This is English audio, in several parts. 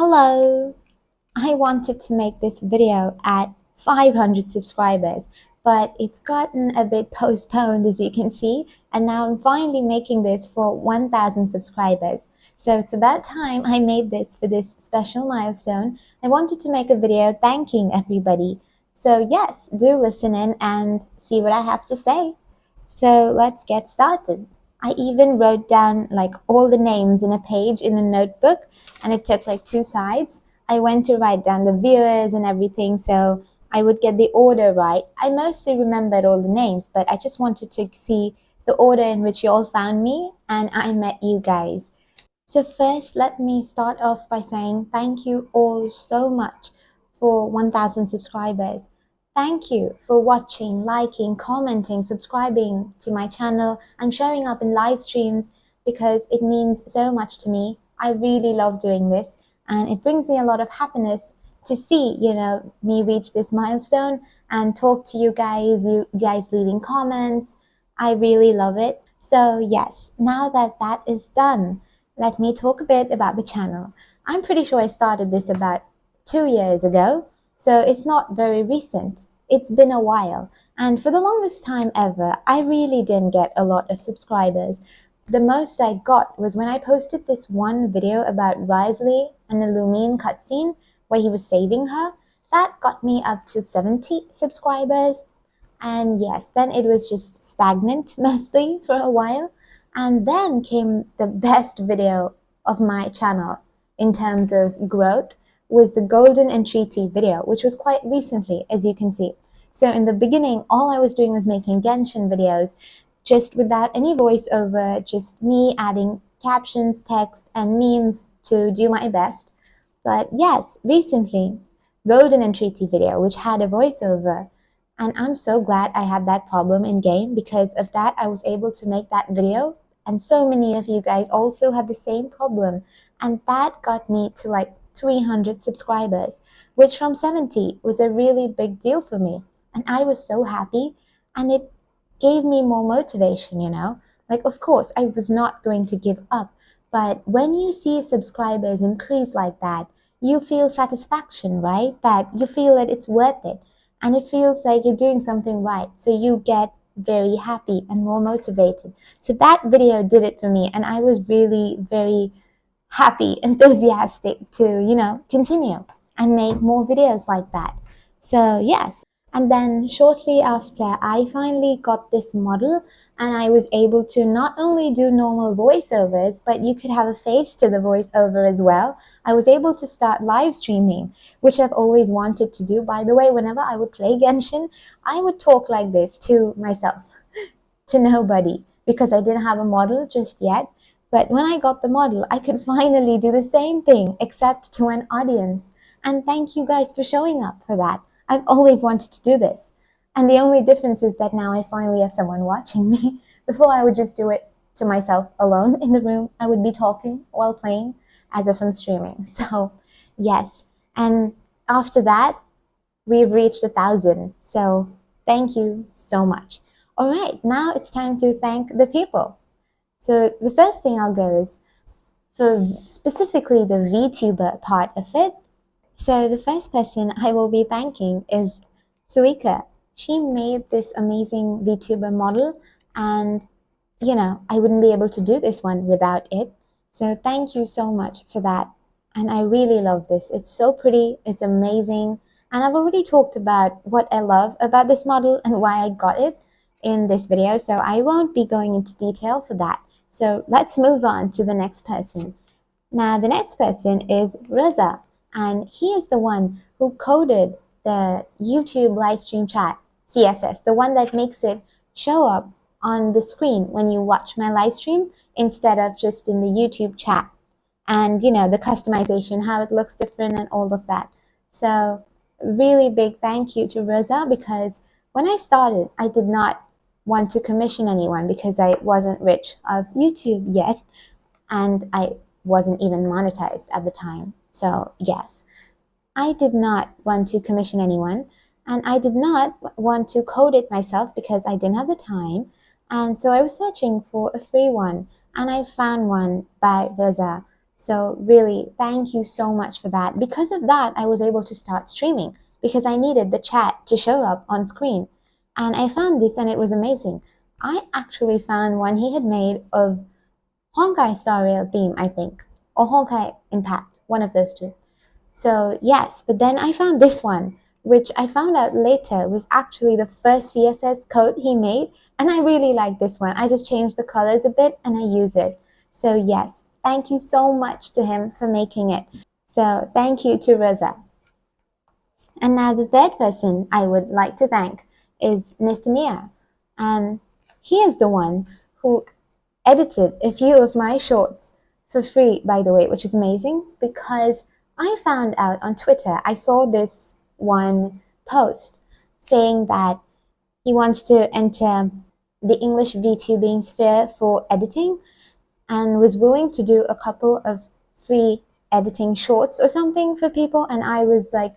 Hello! I wanted to make this video at 500 subscribers, but it's gotten a bit postponed as you can see, and now I'm finally making this for 1000 subscribers. So it's about time I made this for this special milestone. I wanted to make a video thanking everybody. So yes, do listen in and see what I have to say. So let's get started. I even wrote down like all the names in a page in a notebook, and it took like 2 sides. I went to write down the viewers and everything so I would get the order right. I mostly remembered all the names, but I just wanted to see the order in which you all found me and I met you guys. So first, let me start off by saying thank you all so much for 1000 subscribers. Thank you for watching, liking, commenting, subscribing to my channel and showing up in live streams because it means so much to me. I really love doing this and it brings me a lot of happiness to see, me reach this milestone and talk to you guys leaving comments. I really love it. So yes, now that that is done, let me talk a bit about the channel. I'm pretty sure I started this about 2 years ago, so it's not very recent. It's been a while, and for the longest time ever, I really didn't get a lot of subscribers. The most I got was when I posted this one video about Risley and the Lumine cutscene where he was saving her. That got me up to 70 subscribers. And yes, then it was just stagnant mostly for a while. And then came the best video of my channel in terms of growth was the Golden Entreaty video, which was quite recently, as you can see. So in the beginning, all I was doing was making Genshin videos, just without any voiceover, just me adding captions, text, and memes to do my best. But yes, recently, Golden Entreaty video, which had a voiceover, and I'm so glad I had that problem in game. Because of that, I was able to make that video. And so many of you guys also had the same problem. And that got me to like 300 subscribers, which from 70 was a really big deal for me. And I was so happy. And it gave me more motivation. Like, of course, I was not going to give up. But when you see subscribers increase like that, you feel satisfaction, right? That you feel that it's worth it and it feels like you're doing something right. So you get very happy and more motivated. So that video did it for me, and I was really very happy, enthusiastic to, continue and make more videos like that. So yes. And then shortly after, I finally got this model and I was able to not only do normal voiceovers, but you could have a face to the voiceover as well. I was able to start live streaming, which I've always wanted to do. By the way, whenever I would play Genshin, I would talk like this to myself, to nobody, because I didn't have a model just yet. But when I got the model, I could finally do the same thing, except to an audience. And thank you guys for showing up for that. I've always wanted to do this. And the only difference is that now I finally have someone watching me. Before I would just do it to myself alone in the room. I would be talking while playing as if I'm streaming. So yes. And after that, we've reached 1,000. So thank you so much. All right, now it's time to thank the people. So the first thing I'll go is for specifically the VTuber part of it. So the first person I will be thanking is Suika. She made this amazing VTuber model, and I wouldn't be able to do this one without it. So thank you so much for that. And I really love this. It's so pretty, it's amazing. And I've already talked about what I love about this model and why I got it in this video, so I won't be going into detail for that. So let's move on to the next person. Now the next person is Reza, and he is the one who coded the YouTube live stream chat CSS, the one that makes it show up on the screen when you watch my live stream instead of just in the YouTube chat. And the customization, how it looks different and all of that. So really big thank you to Reza, because when I started, I did not want to commission anyone because I wasn't rich of YouTube yet, and I wasn't even monetized at the time. So yes, I did not want to commission anyone, and I did not want to code it myself because I didn't have the time. And so I was searching for a free one, and I found one by Reza. So really, thank you so much for that. Because of that, I was able to start streaming because I needed the chat to show up on screen. And I found this and it was amazing. I actually found one he had made of Honkai Star Rail theme, I think, or Honkai Impact, one of those two. So yes, but then I found this one, which I found out later was actually the first CSS code he made, and I really like this one. I just changed the colors a bit and I use it. So yes, thank you so much to him for making it. So thank you to Rosa. And now the third person I would like to thank is Nithania. And he is the one who edited a few of my shorts for free, by the way, which is amazing because I found out on Twitter, I saw this one post saying that he wants to enter the English VTubing sphere for editing and was willing to do a couple of free editing shorts or something for people. And I was like,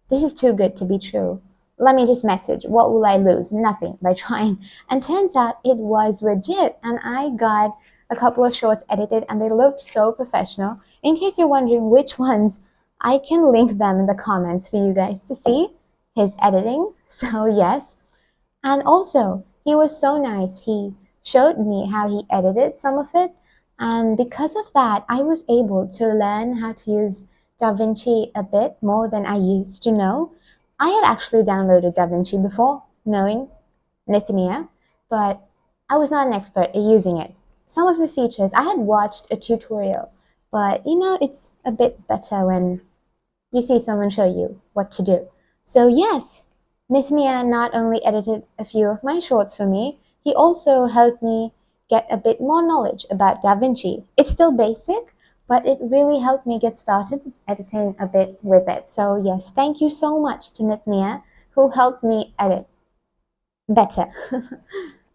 this is too good to be true. Let me just message. What will I lose? Nothing by trying. And turns out it was legit. And I got a couple of shorts edited and they looked so professional. In case you're wondering which ones, I can link them in the comments for you guys to see his editing. So yes. And also, he was so nice. He showed me how he edited some of it. And because of that, I was able to learn how to use DaVinci a bit more than I used to know. I had actually downloaded DaVinci before knowing Nithania, but I was not an expert at using it. Some of the features, I had watched a tutorial, but it's a bit better when you see someone show you what to do. So yes, Nithnia not only edited a few of my shorts for me, he also helped me get a bit more knowledge about DaVinci. It's still basic, but it really helped me get started editing a bit with it. So yes, thank you so much to Nithnia who helped me edit better.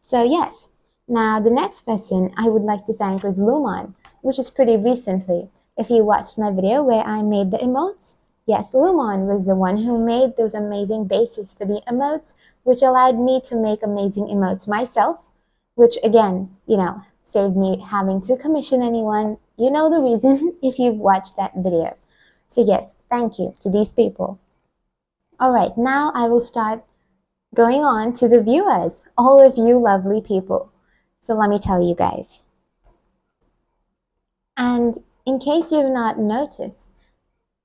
So yes, now the next person I would like to thank was Luman, which is pretty recently. If you watched my video where I made the emotes, yes, Luman was the one who made those amazing bases for the emotes, which allowed me to make amazing emotes myself, which again, saved me having to commission anyone. You know the reason if you've watched that video. So yes, thank you to these people. All right, now I will start going on to the viewers, all of you lovely people. So let me tell you guys. And in case you've not noticed,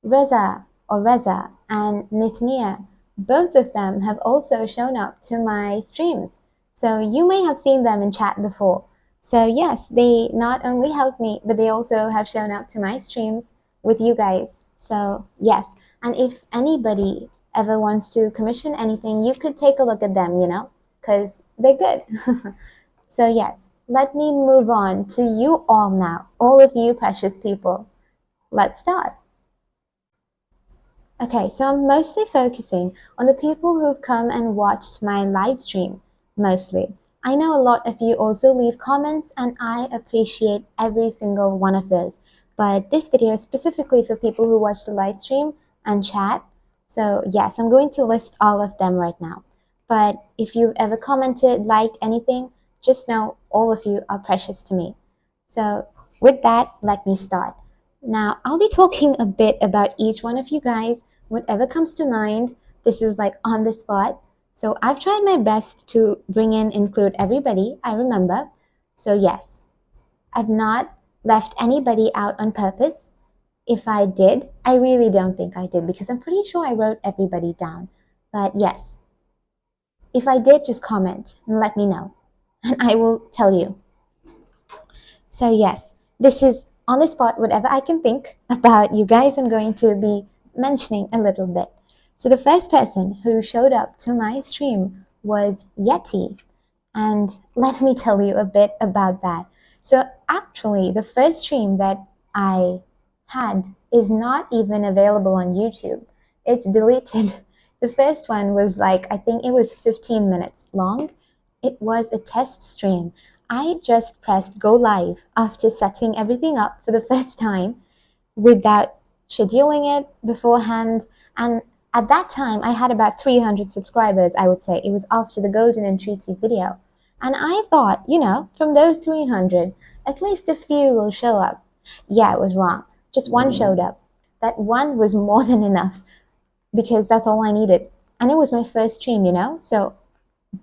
Reza and Nithnia, both of them have also shown up to my streams. So you may have seen them in chat before. So yes, they not only helped me, but they also have shown up to my streams with you guys. So yes, and if anybody ever wants to commission anything, you could take a look at them, because they're good. So yes, let me move on to you all now, all of you precious people. Let's start. Okay, so I'm mostly focusing on the people who've come and watched my live stream, mostly. I know a lot of you also leave comments and I appreciate every single one of those. But this video is specifically for people who watch the live stream and chat. So yes, I'm going to list all of them right now. But if you've ever commented, liked anything, just know all of you are precious to me. So with that, let me start. Now, I'll be talking a bit about each one of you guys, whatever comes to mind. This is like on the spot. So I've tried my best to include everybody I remember. So yes, I've not left anybody out on purpose. If I did, I really don't think I did because I'm pretty sure I wrote everybody down. But yes, if I did, just comment and let me know and I will tell you. So yes, this is on the spot, whatever I can think about you guys, I'm going to be mentioning a little bit. So the first person who showed up to my stream was Yeti. And let me tell you a bit about that. So actually, the first stream that I had is not even available on YouTube. It's deleted. The first one was I think it was 15 minutes long. It was a test stream. I just pressed go live after setting everything up for the first time without scheduling it beforehand. And at that time, I had about 300 subscribers, I would say. It was after the Golden Entreaty video. And I thought, from those 300, at least a few will show up. Yeah, it was wrong. just one showed up. That one was more than enough because that's all I needed. And it was my first stream, so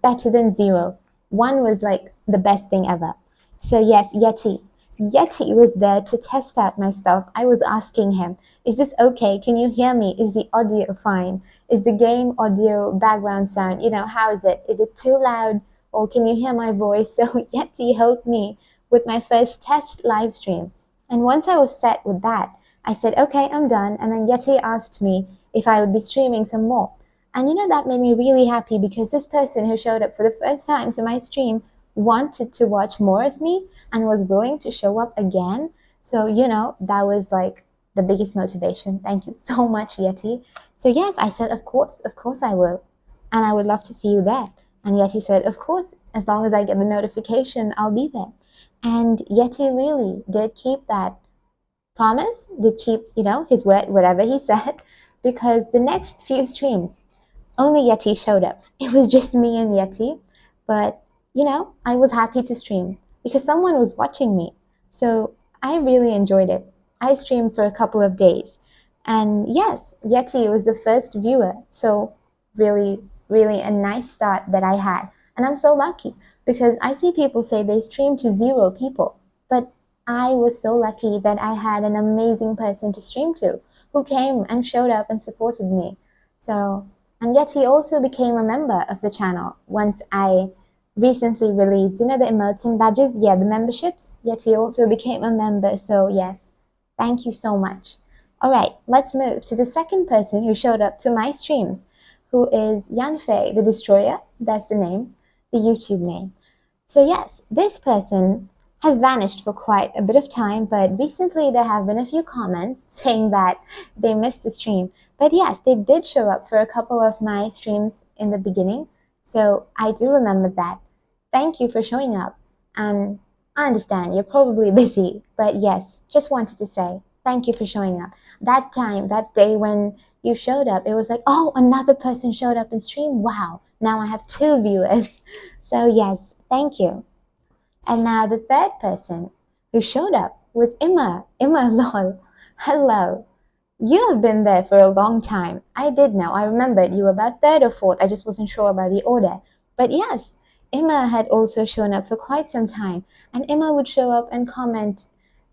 better than zero. One was like the best thing ever. So yes, Yeti. Yeti was there to test out my stuff. I was asking him, is this okay? Can you hear me? Is the audio fine? Is the game audio background sound, how is it? Is it too loud? Or can you hear my voice? So Yeti helped me with my first test live stream. And once I was set with that, I said, okay, I'm done. And then Yeti asked me if I would be streaming some more. And that made me really happy because this person who showed up for the first time to my stream wanted to watch more of me and was willing to show up again. So, that was like the biggest motivation. Thank you so much, Yeti. So yes, I said, of course I will. And I would love to see you there. And Yeti said, of course, as long as I get the notification, I'll be there. And Yeti really did keep that promise, did keep, his word, whatever he said, because the next few streams, only Yeti showed up. It was just me and Yeti. But, I was happy to stream because someone was watching me. So I really enjoyed it. I streamed for a couple of days. And yes, Yeti was the first viewer. So really, really a nice start that I had. And I'm so lucky because I see people say they stream to 0 people. But I was so lucky that I had an amazing person to stream to who came and showed up and supported me. So, and Yeti also became a member of the channel once I recently released, the emotes and badges? Yeah, the memberships. Yeti also became a member. So yes, thank you so much. All right, let's move to the second person who showed up to my streams, who is Yanfei the Destroyer. That's the name, the YouTube name. So yes, this person has vanished for quite a bit of time, but recently there have been a few comments saying that they missed the stream. But yes, they did show up for a couple of my streams in the beginning, so I do remember that. Thank you for showing up, and I understand you're probably busy, but yes, just wanted to say thank you for showing up. That time, that day when you showed up, it was like, oh, another person showed up in stream. Wow, now I have 2 viewers. So yes, thank you. And now the third person who showed up was Emma. Emma, lol. Hello. You have been there for a long time. I did know. I remembered you were about 3rd or 4th. I just wasn't sure about the order. But yes, Emma had also shown up for quite some time. And Emma would show up and comment,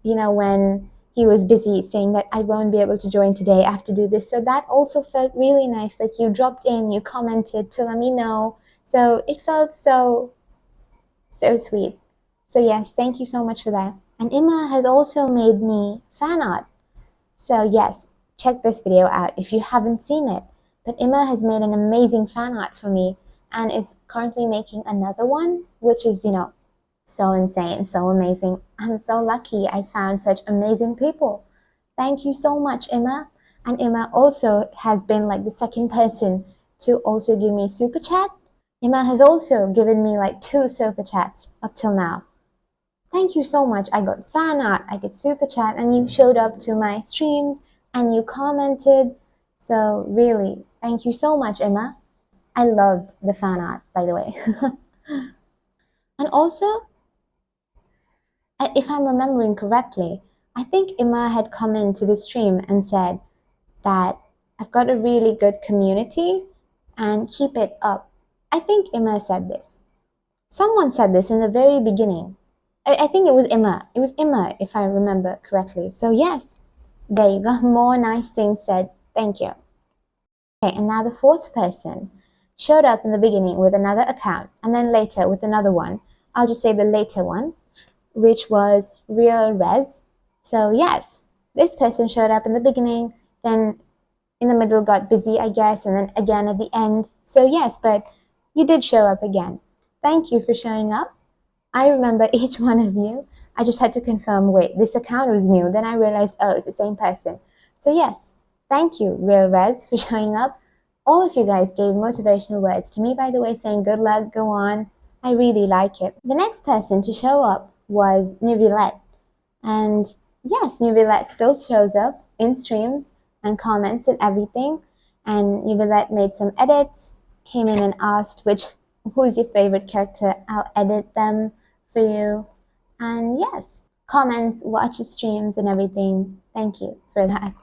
when he was busy, saying that I won't be able to join today. I have to do this. So that also felt really nice. Like you dropped in, you commented to let me know. So it felt so sweet. So yes, thank you so much for that. And Emma has also made me fan art. So yes, check this video out if you haven't seen it. But Emma has made an amazing fan art for me and is currently making another one, which is, so insane, so amazing. I'm so lucky I found such amazing people. Thank you so much, Emma. And Emma also has been like the second person to also give me super chat. Emma has also given me like 2 super chats up till now. Thank you so much. I got fan art, I get super chat, and you showed up to my streams and you commented. So really, thank you so much, Emma. I loved the fan art, by the way. And also, if I'm remembering correctly, I think Emma had come into the stream and said that I've got a really good community and keep it up. I think Emma said this. Someone said this in the very beginning. I think it was Emma. It was Emma, if I remember correctly. So yes, there you go. More nice things said. Thank you. Okay, and now the fourth person showed up in the beginning with another account and then later with another one. I'll just say the later one, which was Real Res. So yes, this person showed up in the beginning, then in the middle got busy, I guess, and then again at the end. So yes, but you did show up again. Thank you for showing up. I remember each one of you. I just had to confirm, wait, this account was new. Then I realized, oh, it's the same person. So yes, thank you, Real Res, for showing up. All of you guys gave motivational words to me, by the way, saying good luck, go on. I really like it. The next person to show up was Nivilette. And yes, Nivilette still shows up in streams and comments and everything. And Nivilette made some edits, came in and asked who's your favorite character. I'll edit them for you. And yes, comments, watch the streams and everything. Thank you for that.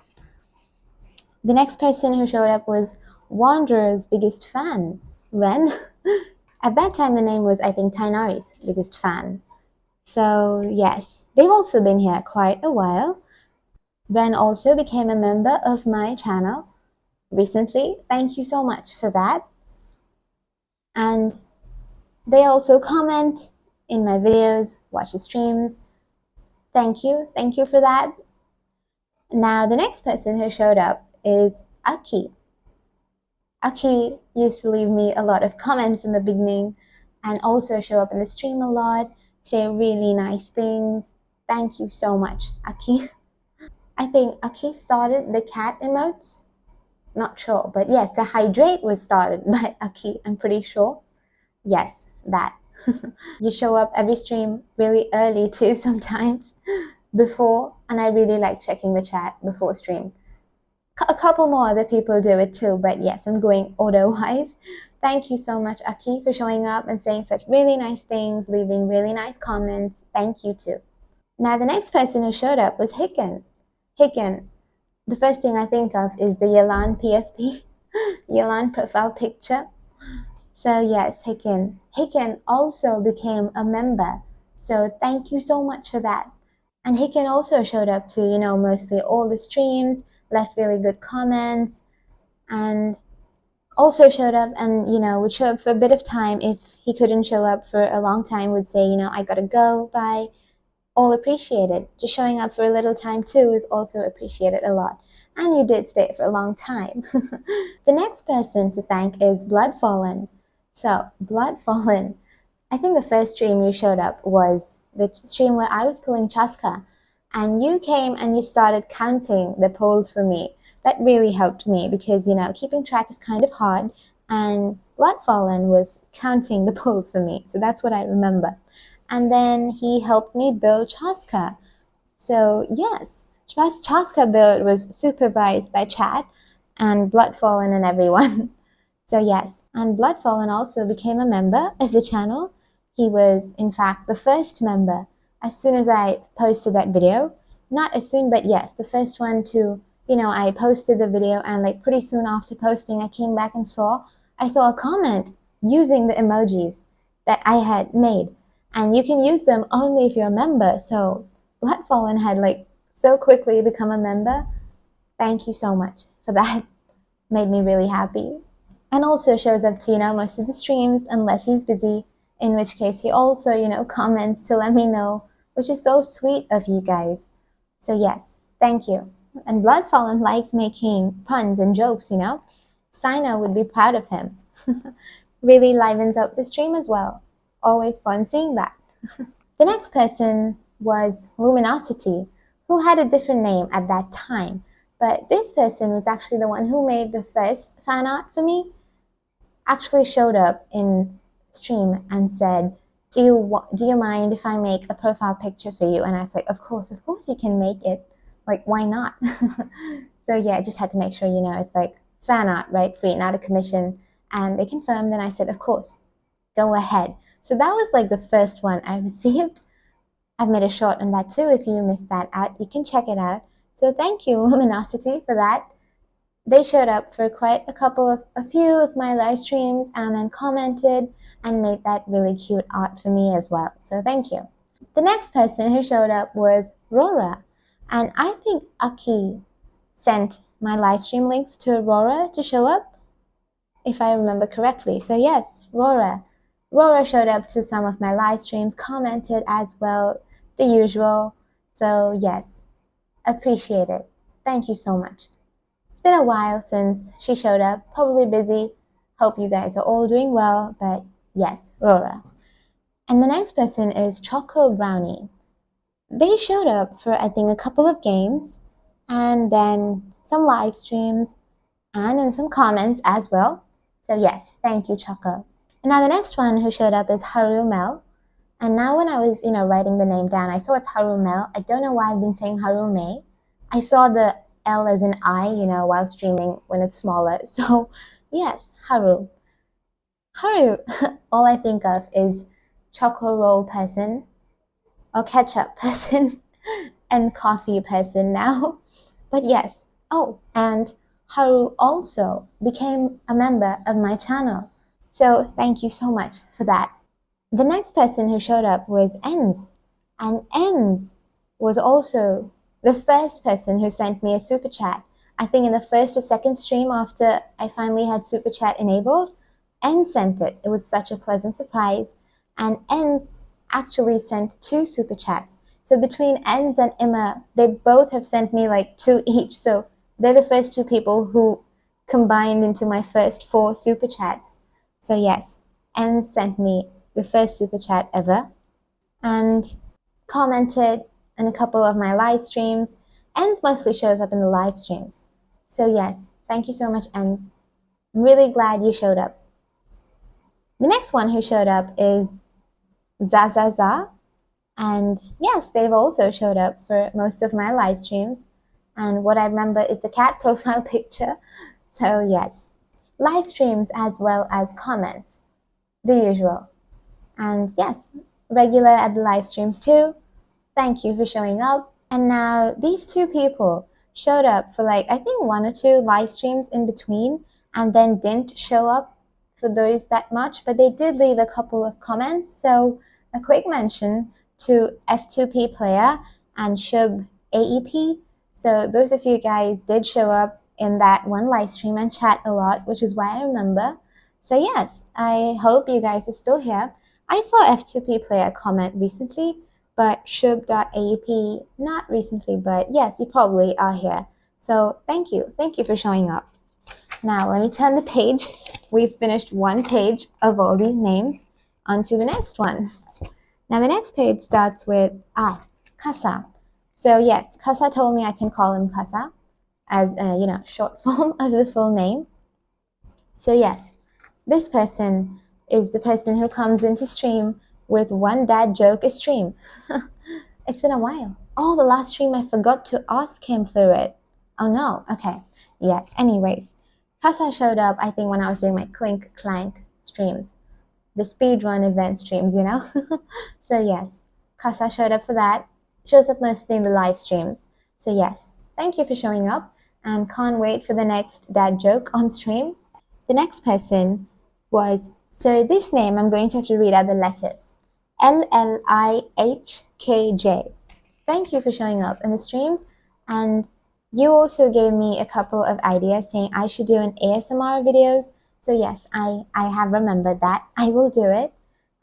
The next person who showed up was Wanderer's biggest fan, Ren. At that time, the name was, I think, Tainari's biggest fan. So, yes, they've also been here quite a while. Ren also became a member of my channel recently. Thank you so much for that. And they also comment in my videos, watch the streams. Thank you. Thank you for that. Now, the next person who showed up is Aki. Aki used to leave me a lot of comments in the beginning and also show up in the stream a lot, say really nice things. Thank you so much, Aki. I think Aki started the cat emotes. Not sure, but yes, the hydrate was started by Aki, I'm pretty sure. Yes, that. You show up every stream really early too sometimes before, and I really like checking the chat before stream. A couple more other people do it too, but yes, I'm going order-wise. Thank you so much, Aki, for showing up and saying such really nice things, leaving really nice comments. Thank you too. Now, the next person who showed up was Hicken. Hicken, the first thing I think of is the yeahhh PFP, yeahhh profile picture. So yes, Hicken. Hicken also became a member. So thank you so much for that. And Hicken also showed up to, mostly all the streams, left really good comments, and also showed up and, would show up for a bit of time. If he couldn't show up for a long time, would say, I gotta go, bye. All appreciated. Just showing up for a little time too is also appreciated a lot. And you did stay for a long time. The next person to thank is Bloodfallen. So, Bloodfallen, I think the first stream you showed up was the stream where I was pulling Chaska, and you came and you started counting the polls for me. That really helped me because, keeping track is kind of hard, and Bloodfallen was counting the polls for me. So that's what I remember. And then he helped me build Chaska. So yes, Chaska build was supervised by Chat and Bloodfallen and everyone. So yes, and Bloodfallen also became a member of the channel. He was, in fact, the first member as soon as I posted that video. Not as soon, but yes, the first one to, I posted the video and like pretty soon after posting, I came back and I saw a comment using the emojis that I had made. And you can use them only if you're a member. So Bloodfallen had like so quickly become a member. Thank you so much for that. Made me really happy. And also shows up to, most of the streams unless he's busy, in which case he also, comments to let me know, which is so sweet of you guys. So yes, thank you. And Bloodfallen likes making puns and jokes, Sina would be proud of him. Really livens up the stream as well. Always fun seeing that. The next person was Luminosity, who had a different name at that time. But this person was actually the one who made the first fan art for me. Actually showed up in stream and said, do you mind if I make a profile picture for you? And I was like, of course you can make it. Like, why not? So yeah, I just had to make sure, it's like fan art, right? Free, not a commission. And they confirmed, and I said, of course, go ahead. So that was like the first one I received. I've made a short on that too. If you missed that out, you can check it out. So thank you, Luminosity, for that. They showed up for quite a few of my live streams and then commented and made that really cute art for me as well. So thank you. The next person who showed up was Rora. And I think Aki sent my live stream links to Rora to show up, if I remember correctly. So yes, Rora. Rora showed up to some of my live streams, commented as well, the usual. So yes, appreciate it. Thank you so much. It's been a while since she showed up, probably busy. Hope you guys are all doing well, but yes, Rora. And the next person is Choco Brownie. They showed up for, I think, a couple of games, and then some live streams, and in some comments as well. So yes, thank you, Choco. And now the next one who showed up is Harumel. And now when I was, writing the name down, I saw it's Harumel. I don't know why I've been saying Harume. I saw the L as an I, while streaming when it's smaller. So yes, Haru. Haru, all I think of is choco roll person or ketchup person. and coffee person now. But yes, oh, and Haru also became a member of my channel. So thank you so much for that. The next person who showed up was Enz. And Enz was also the first person who sent me a super chat. I think in the first or second stream after I finally had super chat enabled, Enz sent it. It was such a pleasant surprise. And Enz actually sent 2 super chats. So between Enz and Emma, they both have sent me like 2 each. So they're the first 2 people who combined into my first 4 super chats. So yes, Enz sent me the first super chat ever and commented on a couple of my live streams. Enz mostly shows up in the live streams. So yes, thank you so much, Enz. I'm really glad you showed up. The next one who showed up is Zazaza. And yes, they've also showed up for most of my live streams. And what I remember is the cat profile picture. So yes, live streams as well as comments, the usual. And yes, regular at the live streams too. Thank you for showing up. And now these 2 people showed up for like, I think 1 or 2 live streams in between and then didn't show up for those that much, but they did leave a couple of comments. So a quick mention to F2P Player and Shub AEP. So both of you guys did show up in that one live stream and chat a lot, which is why I remember. So yes, I hope you guys are still here. I saw F2P Player comment recently, but shub.aep not recently, but yes, you probably are here. So thank you for showing up. Now let me turn the page. We've finished one page of all these names. On to the next one. Now the next page starts with Kasa. So yes, Kasa told me I can call him Kasa as a short form of the full name. So yes, this person is the person who comes into stream with one dad joke a stream. It's been a while. Oh, the last stream I forgot to ask him for it. Oh no, okay. Yes, anyways. Kasa showed up, I think, when I was doing my Clink Clank streams. The speedrun event streams, So yes, Kasa showed up for that. Shows up mostly in the live streams. So yes, thank you for showing up and can't wait for the next dad joke on stream. The next person was, so this name I'm going to have to read out the letters. LLIHKJ. Thank you for showing up in the streams, and you also gave me a couple of ideas saying I should do an ASMR videos. So yes, I have remembered that. I will do it.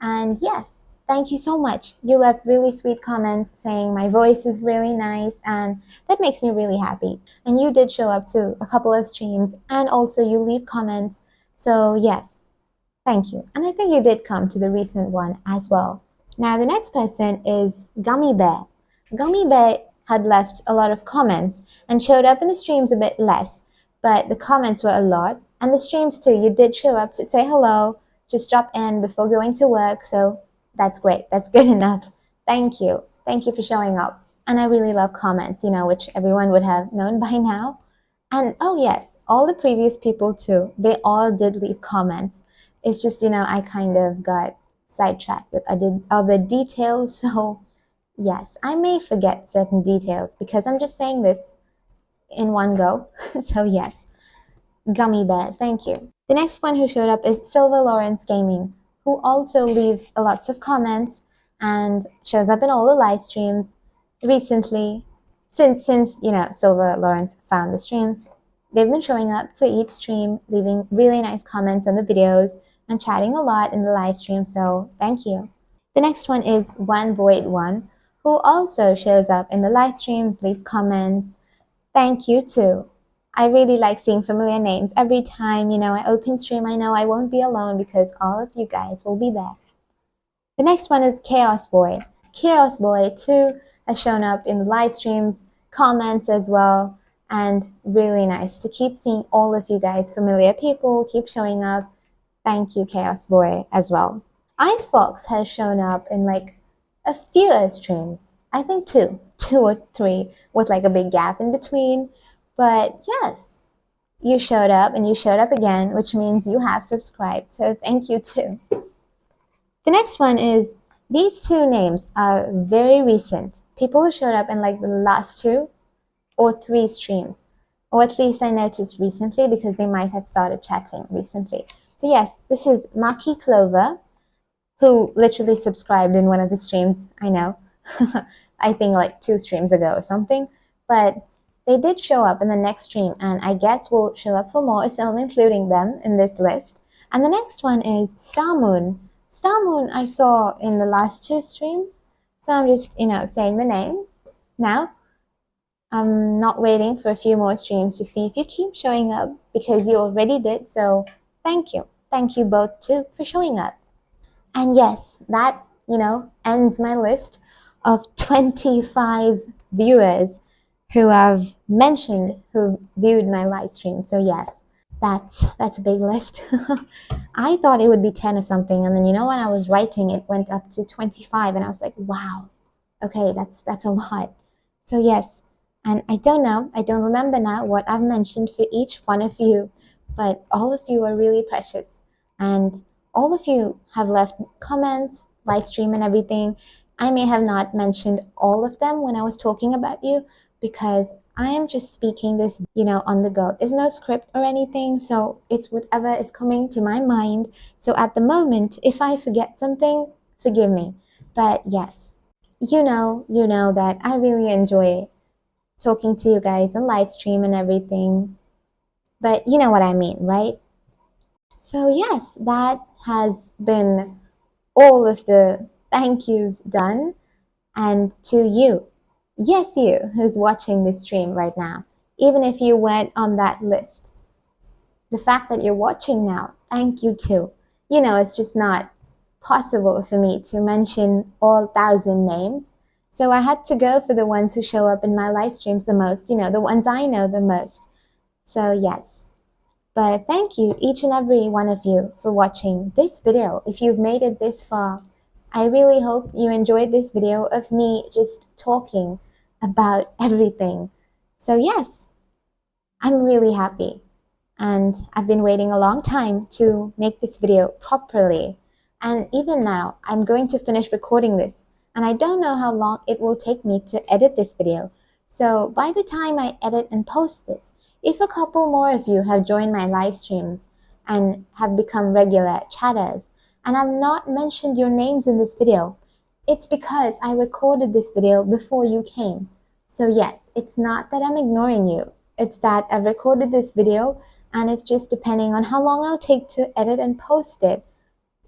And yes, thank you so much. You left really sweet comments saying my voice is really nice, and that makes me really happy. And you did show up to a couple of streams, and also you leave comments. So yes, thank you. And I think you did come to the recent one as well. Now the next person is Gummy Bear. Gummy Bear had left a lot of comments and showed up in the streams a bit less, but the comments were a lot. And the streams too, you did show up to say hello, just drop in before going to work, so that's great. That's good enough. Thank you. Thank you for showing up. And I really love comments, which everyone would have known by now. And oh yes, all the previous people too, they all did leave comments. It's just, I kind of got sidetracked with other details, so yes, I may forget certain details because I'm just saying this in one go. So yes, Gummy Bear, thank you. The next one who showed up is Silver Lawrence Gaming, who also leaves lots of comments and shows up in all the live streams recently. Since Silver Lawrence found the streams, they've been showing up to each stream, leaving really nice comments on the videos and chatting a lot in the live stream, so thank you. The next one is One Void One, who also shows up in the live streams, leaves comments. Thank you too. I really like seeing familiar names every time, I open stream. I know I won't be alone because all of you guys will be there. The next one is Chaos Boy. Chaos Boy too has shown up in the live streams, comments as well, and really nice to keep seeing all of you guys, familiar people, keep showing up. Thank you, Chaos Boy, as well. Ice Fox has shown up in like a few streams. I think two or three, with like a big gap in between. But yes, you showed up and you showed up again, which means you have subscribed. So thank you too. The next one is, these two names are very recent people who showed up in like the last 2 or 3 streams, or at least I noticed recently because they might have started chatting recently. So yes, this is Maki Clover, who literally subscribed in one of the streams, I know, I think like 2 streams ago or something, but they did show up in the next stream, and I guess will show up for more, so I'm including them in this list. And the next one is Star Moon. Star Moon I saw in the last 2 streams, so I'm just, saying the name now. I'm not waiting for a few more streams to see if you keep showing up, because you already did, so thank you. Thank you both too for showing up. And yes, that, ends my list of 25 viewers who have mentioned who viewed my live stream. So yes, that's a big list. I thought it would be 10 or something, and then when I was writing, it went up to 25, and I was like, wow, okay, that's a lot. So yes, and I don't remember now what I've mentioned for each one of you, but all of you are really precious, and all of you have left comments, live stream and everything. I may have not mentioned all of them when I was talking about you, because I am just speaking this, on the go. There's no script or anything, so it's whatever is coming to my mind. So at the moment, if I forget something, forgive me. But yes, you know that I really enjoy talking to you guys on live stream and everything. But you know what I mean, right? So yes, that has been all of the thank yous done. And to you, yes, you who's watching this stream right now, even if you weren't on that list, the fact that you're watching now, thank you too. It's just not possible for me to mention all 1,000 names. So I had to go for the ones who show up in my live streams the most, the ones I know the most. So yes. But thank you, each and every one of you, for watching this video. If you've made it this far, I really hope you enjoyed this video of me just talking about everything. So yes, I'm really happy. And I've been waiting a long time to make this video properly. And even now, I'm going to finish recording this, and I don't know how long it will take me to edit this video. So by the time I edit and post this, if a couple more of you have joined my live streams and have become regular chatters, and I've not mentioned your names in this video, it's because I recorded this video before you came. So yes, it's not that I'm ignoring you. It's that I've recorded this video, and it's just depending on how long I'll take to edit and post it.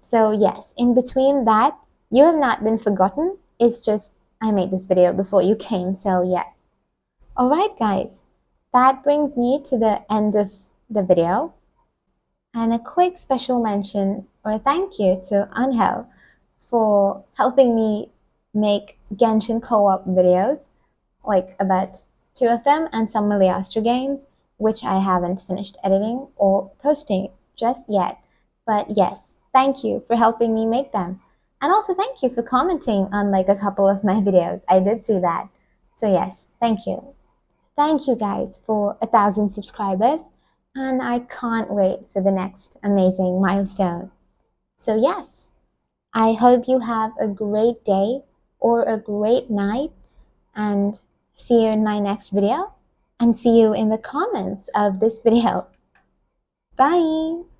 So yes, in between that, you have not been forgotten. It's just I made this video before you came, so yes. Alright guys, that brings me to the end of the video. And a quick special mention or thank you to Angel for helping me make Genshin co-op videos, like about 2 of them, and some Miliastra games, which I haven't finished editing or posting just yet. But yes, thank you for helping me make them. And also thank you for commenting on like a couple of my videos. I did see that. So yes, thank you. Thank you guys for 1,000 subscribers, and I can't wait for the next amazing milestone. So yes, I hope you have a great day or a great night, and see you in my next video, and see you in the comments of this video. Bye!